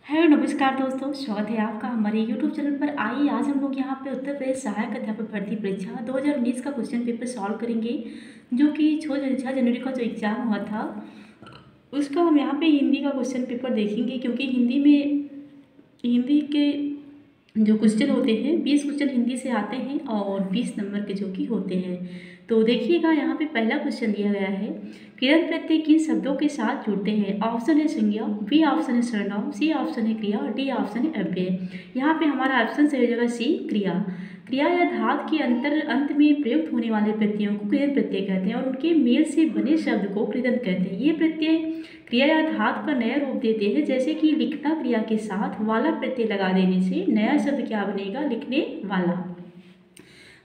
Hello नमस्कार दोस्तों, स्वागत है आपका हमारे यूट्यूब चैनल पर। आइए आज हम लोग यहाँ पे उत्तर प्रदेश सहायक अध्यापक भर्ती परीक्षा 2019 का क्वेश्चन पेपर सॉल्व करेंगे, जो कि 6 जनवरी का जो एग्ज़ाम हुआ था उसका हम यहाँ पे हिंदी का क्वेश्चन पेपर देखेंगे। क्योंकि हिंदी के जो क्वेश्चन होते हैं 20 क्वेश्चन हिंदी से आते हैं और 20 नंबर के जो कि होते हैं। तो देखिएगा, यहाँ पे पहला क्वेश्चन दिया गया है, क्रियान्वित प्रत्यय किन शब्दों के साथ जुड़ते हैं। ऑप्शन है संज्ञा, बी ऑप्शन है सर्वनाम, सी ऑप्शन है क्रिया और डी ऑप्शन है अव्यय। यहाँ पे हमारा ऑप्शन सही हो जाएगा सी क्रिया। क्रिया या धातु के अंत में प्रयुक्त होने वाले प्रत्ययों को क्रियान्वित प्रत्यय कहते हैं और उनके मेल से बने शब्द को कृदंत कहते हैं। ये प्रत्यय क्रिया या धातु का नया रूप देते हैं, जैसे कि लिखना क्रिया के साथ वाला प्रत्यय लगा देने से नया शब्द क्या बनेगा, लिखने वाला।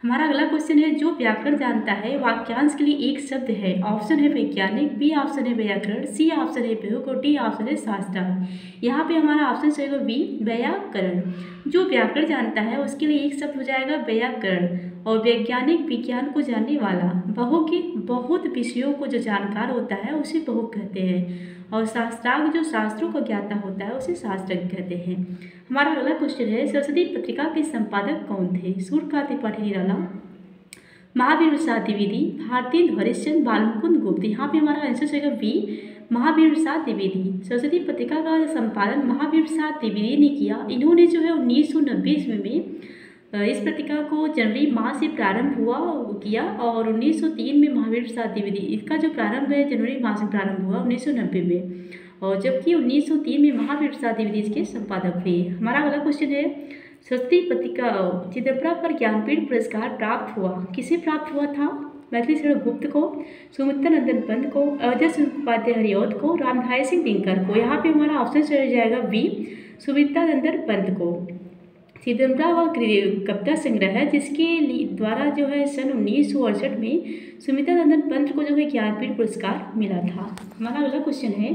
हमारा अगला क्वेश्चन है, जो व्याकरण जानता है वाक्यांश के लिए एक शब्द है। ऑप्शन है वैज्ञानिक, बी ऑप्शन है व्याकरण, सी ऑप्शन है प्रयोग और डी ऑप्शन है शास्त्रार्थ। यहाँ पे हमारा ऑप्शन सही होगा बी व्याकरण। जो व्याकरण जानता है उसके लिए एक शब्द हो जाएगा व्याकरण, और वैज्ञानिक विज्ञान को जानने वाला। बहुत विषयों को जो जानकार होता है उसे बहु कहते हैं, और शास्त्रार्थ जो शास्त्रों को ज्ञाता होता है उसे शास्त्रज्ञ कहते हैं। हमारा अगला क्वेश्चन है, सरस्वती पत्रिका के संपादक कौन थे। सूर्यकांत त्रिपाठी निराला, महावीर प्रसाद द्विवेदी, भारतेंदु हरिश्चंद्र, बालमुकुंद गुप्त। यहाँ पे हमारा आंसर रहेगा बी महावीर प्रसाद द्विवेदी। सरस्वती पत्रिका का संपादन महावीर प्रसाद द्विवेदी ने किया। इन्होंने जो है 1990 ईस्वी में इस पत्रिका को जनवरी माह से प्रारंभ किया और 1903 में महावीर प्रसाद द्विवेदी, इसका जो प्रारंभ है जनवरी माह से प्रारंभ हुआ 1990 में, और जबकि 1903 में महावीर प्रसाद द्विवेदी इसके संपादक हुए। हमारा अगला क्वेश्चन है, सरस्वती पत्रिका चिदंबरा पर ज्ञानपीठ पुरस्कार प्राप्त हुआ, किसे प्राप्त हुआ था। मैथिली शरण गुप्त को, सुमित्रा नंदन पंत को, अजय उपाध्याय हरिऔध को, रामधारी सिंह दिनकर को। यहाँ पे हमारा ऑप्शन चल जाएगा बी सुमित्रा नंदन पंत को। चिदंबरा व कविता संग्रह है जिसके द्वारा जो है सन 1968 में सुमित्रा नंदन पंत को जो है ज्ञानपीठ पुरस्कार मिला था। हमारा अगला क्वेश्चन है,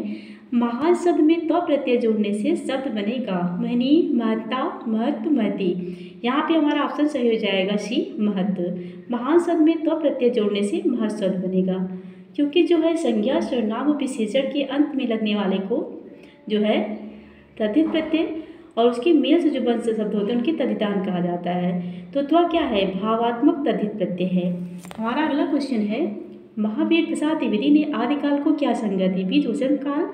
महान शब्द में त्व प्रत्यय जोड़ने से शब्द बनेगा। महनी, महत्ता, महत्व, महती। यहाँ पे हमारा ऑप्शन सही हो जाएगा सी महत्व। महान शब्द में त्व प्रत्यय जोड़ने से महत् शब्द बनेगा, क्योंकि जो है संज्ञा, सर्वनाम और विशेषण के अंत में लगने वाले को जो है तद्धित प्रत्यय और उसके मेल से जो वंश शब्द होते हैं उनके तद्धितांत कहा जाता है। तो त्व क्या है, भावात्मक तद्धित प्रत्यय है। हमारा अगला क्वेश्चन है, महावीर प्रसाद द्विवेदी ने आदिकाल को क्या संज्ञा दी। बीज वचन काल,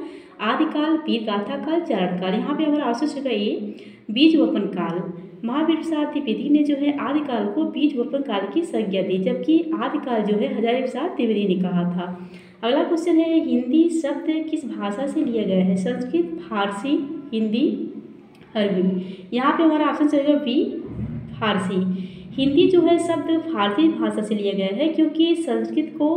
आदिकाल, वीर गाथा काल, चारण काल। यहाँ पे हमारा ऑप्शन होगा ए बीज वपन काल। महावीर प्रसाद द्विवेदी ने जो है आदिकाल को बीज वपन काल की संज्ञा दी, जबकि आदिकाल जो है हजारी प्रसाद द्विवेदी ने कहा था। अगला क्वेश्चन है, हिंदी शब्द किस भाषा से लिया गया है। संस्कृत, फारसी, हिंदी, अरबी। यहाँ पे हमारा ऑप्शन चलेगा बी फारसी। हिंदी जो है शब्द फारसी भाषा से लिया गया है, क्योंकि संस्कृत को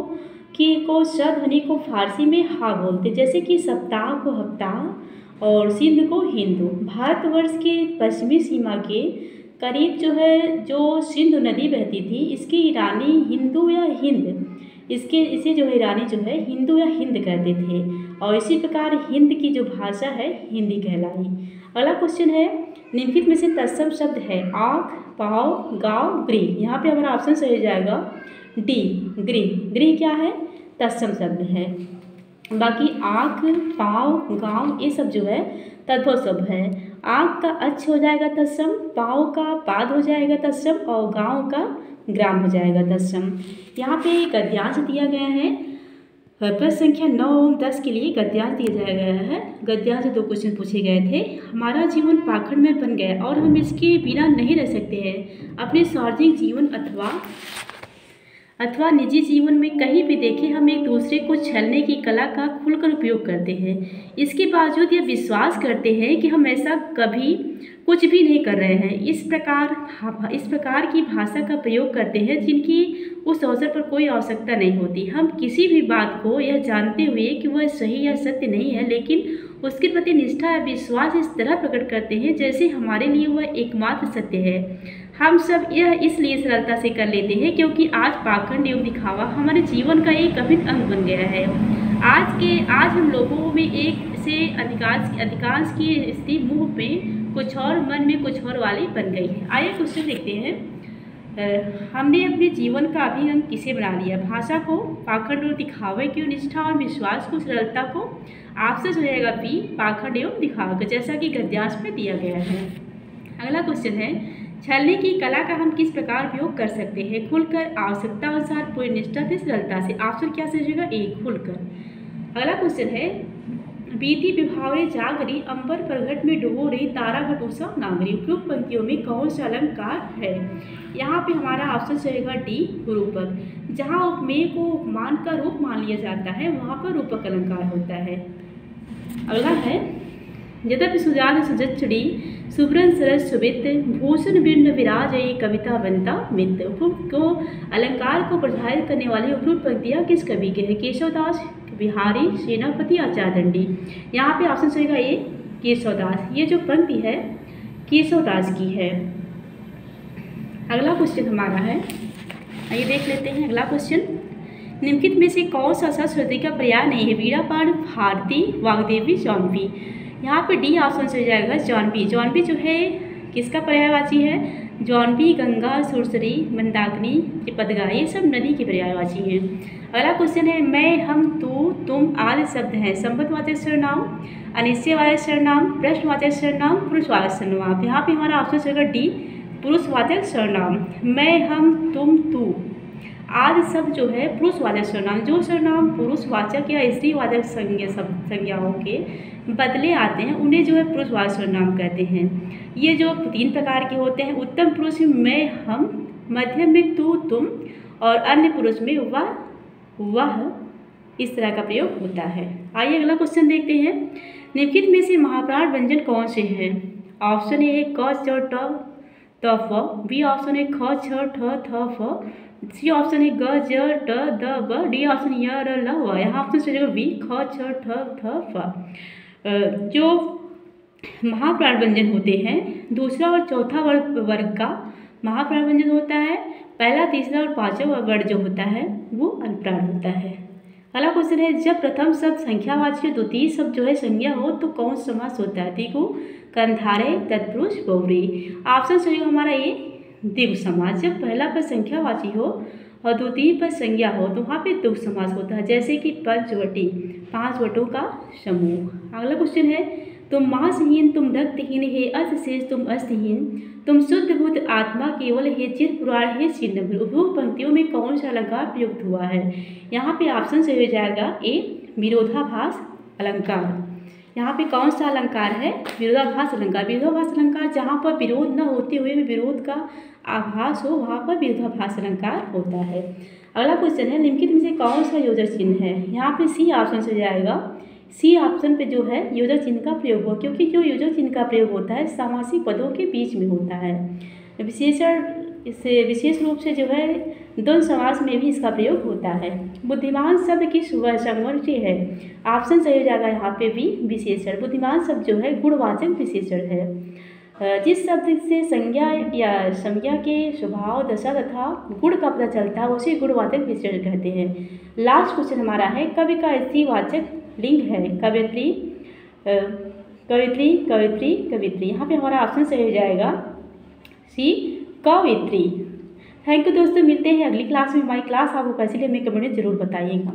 शब्द ध्वनि को फारसी में हा बोलते, जैसे कि सप्ताह को हफ्ताह और सिंध को हिंदू। भारतवर्ष के पश्चिमी सीमा के करीब जो सिंधु नदी बहती थी, इसकी रानी हिंदू या हिंद, इसे जो है रानी जो है हिंदू या हिंद कहते थे, और इसी प्रकार हिंद की जो भाषा है हिंदी कहलाई। अगला क्वेश्चन है, निम्नलिखित में से तत्सम शब्द है। आँख, पाँव, गाँव, गृह। यहाँ पे हमारा ऑप्शन सही हो जाएगा डी गृह। गृह क्या है, तत्सम शब्द है। बाकी आँख, पाँव, गाँव ये सब जो है तद्भव शब्द है। आँख का अच्छ हो जाएगा तत्सम, पाँव का पाद हो जाएगा तत्सम और गाँव का ग्राम हो जाएगा तत्सम। यहाँ पे गद्यांश दिया गया है, प्रश्न संख्या 9 और 10 के लिए गद्यांश दिया गया है। गद्यांश से 2 क्वेश्चन पूछे गए थे। हमारा जीवन पाखंड में बन गया और हम इसके बिना नहीं रह सकते हैं। अपने सार्वजनिक जीवन अथवा निजी जीवन में कहीं भी देखें, हम एक दूसरे को छलने की कला का खुलकर उपयोग करते हैं। इसके बावजूद यह विश्वास करते हैं कि हम ऐसा कभी कुछ भी नहीं कर रहे हैं। इस प्रकार की भाषा का प्रयोग करते हैं जिनकी उस अवसर पर कोई आवश्यकता नहीं होती। हम किसी भी बात को यह जानते हुए कि वह सही या सत्य नहीं है, लेकिन उसके प्रति निष्ठा या विश्वास इस तरह प्रकट करते हैं जैसे हमारे लिए वह एकमात्र सत्य है। हम सब यह इसलिए सरलता से कर लेते हैं क्योंकि आज पाखंड एवं दिखावा हमारे जीवन का एक अभिन्न अंग बन गया है। आज हम लोगों में एक से अधिकांश की स्थिति मुंह में कुछ और मन में कुछ और वाली बन गई है। आइए क्वेश्चन देखते हैं, हमने अपने जीवन का अभिन्न किसे बना लिया। भाषा को, पाखंड और दिखावे की निष्ठा और विश्वास को, सरलता को ऑप्शन हो जाएगा बी पाखंड एवं दिखावा, जैसा कि गद्यांश में दिया गया है। अगला क्वेश्चन है, छलने की कला का हम किस प्रकार उपयोग कर सकते हैं? खुलकर, आवश्यकता अनुसार, पूरी निष्ठा से, सरलता से। ऑप्शन क्या सही होगा? ए खुलकर। अगला क्वेश्चन है, बीती विभावरे जागरी, अंबर प्रगट में डुबो रही, तारा घट उषा नागरी। उपयुक्त पंक्तियों में कौन सा अलंकार है? यहाँ पे हमारा ऑप्शन रहेगा डी रूपक। जहाँ उपमेय को उपमान का रूप मान लिया जाता है वहाँ पर रूपक अलंकार होता है। अगला है, यद्यपि सुजान सुजच्छड़ी, सुब्रन सरस सुबित, भूषण बिंड विराज ये कविता बनता मित। उपयुक्त को अलंकार को प्रभावित करने वाली उपयुक्त पंक्तियाँ किस कवि के हैं? केशवदास, बिहारी, सेनापति, आचार्यदंडी। यहाँ पे ऑप्शन रहेगा ए केशवदास। ये जो पंक्ति है केशवदास की है। अगला क्वेश्चन हमारा है, आइए देख लेते हैं अगला क्वेश्चन। निम्नलिखित में से कौन सा सरस्वती का पर्याय नहीं है? वीणापाण, भारती, वाग्देवी, जौनपी। यहाँ पे डी ऑप्शन हो जाएगा जौनपी। जौनपी जो है किसका पर्यायवाची है? जौनपी, गंगा, सुरसरी, मंदाकिनी, त्रिपदगा, ये सब नदी की पर्यायवाची हैं। अगला क्वेश्चन है, मैं, हम, तू, तुम आदि शब्द हैं संबंधवाचक सर्वनाम, अनिश्चयवाचक सर्वनाम, प्रश्नवाचक सर्वनाम, पुरुषवाचक सर्वनाम। यहाँ पे हमारा ऑप्शन रहेगा डी पुरुषवाचक सर्वनाम। मैं, हम, तुम, तू आदि शब्द जो है पुरुषवाचक सर्वनाम। जो सर्वनाम पुरुषवाचक या स्त्रीवाचक संज्ञाओं के बदले आते हैं उन्हें जो है पुरुषवाचक सर्वनाम कहते हैं। ये जो 3 प्रकार के होते हैं, उत्तम पुरुष में मैं, हम, मध्यम में तू, तुम और अन्य पुरुष में वह, इस तरह का प्रयोग होता है। आइए अगला क्वेश्चन देखते हैं। निम्नलिखित में से महाप्राण व्यंजन कौन से हैं? ऑप्शन ए क, च, ट, त, फ। बी ऑप्शन है ख, छ, ठ, थ, फ। सी ऑप्शन है ग, ज, ड, द, ब। डी ऑप्शन य, र, ल, व। यहाँ ऑप्शन से बी ख, छ, ठ, थ, फ। जो महाप्राण व्यंजन होते हैं दूसरा और चौथा वर्ग का महाप्राण व्यंजन होता है। पहला, तीसरा और पांचवा वर्ग जो होता है वो अल्पप्राण होता है। अगला क्वेश्चन है, जब प्रथम शब्द संख्यावाची द्वितीय शब्द जो है संज्ञा हो तो कौन समास होता है? द्विगु, कंधारे, तत्पुरुष, बहुव्रीहि। ऑप्शन सही हमारा ये द्विगु समास। जब पहला पद संख्यावाची हो और द्वितीय पद संज्ञा हो तो वहाँ पे द्विगु समास होता है, जैसे कि पंचवटी, 5 वटों का समूह। अगला क्वेश्चन है, तुम मांसहीन, तुम रक्तहीन, हे अर्थशेष, तुम अस्त्रहीन, तुम शुद्ध बुद्ध आत्मा केवल, हे चिर पुराण, हे छिन्न। उपयुक्त पंक्तियों में कौन सा अलंकार प्रयुक्त हुआ है? यहाँ पे ऑप्शन से हो जाएगा ए विरोधाभास अलंकार। यहाँ पे कौन सा अलंकार है? विरोधाभास अलंकार। विरोधाभास अलंकार जहाँ पर विरोध न होते हुए भी विरोध का आभास हो वहाँ पर विरोधाभास अलंकार होता है। अगला क्वेश्चन है, निम्नलिखित में से कौन सा योजक चिन्ह है? यहाँ पे सी ऑप्शन से जाएगा। सी ऑप्शन पे जो है योजक चिन्ह का प्रयोग हो, क्योंकि जो योजक चिन्ह का प्रयोग होता है समासिक पदों के बीच में होता है। विशेषण इससे विशेष रूप से जो है द्वंद्व समास में भी इसका प्रयोग होता है। बुद्धिमान शब्द की संवर्ती है। ऑप्शन सही हो जाएगा यहाँ पे भी विशेषण। बुद्धिमान शब्द जो है गुणवाचक विशेषण है। जिस शब्द से संज्ञा या संज्ञा के स्वभाव, दशा तथा गुण का पता चलता है उसे गुणवाचक विशेषण कहते हैं। लास्ट क्वेश्चन हमारा है, कवि का स्त्रीवाचक लिंग है? कवित्री, कवित्री, कवित्री, कवित्री। यहाँ पे हमारा ऑप्शन सही हो जाएगा सी कवित्री। थैंक यू दोस्तों, मिलते हैं अगली क्लास में। हमारी क्लास आपको कैसी लगी हमें कमेंट में जरूर बताइएगा।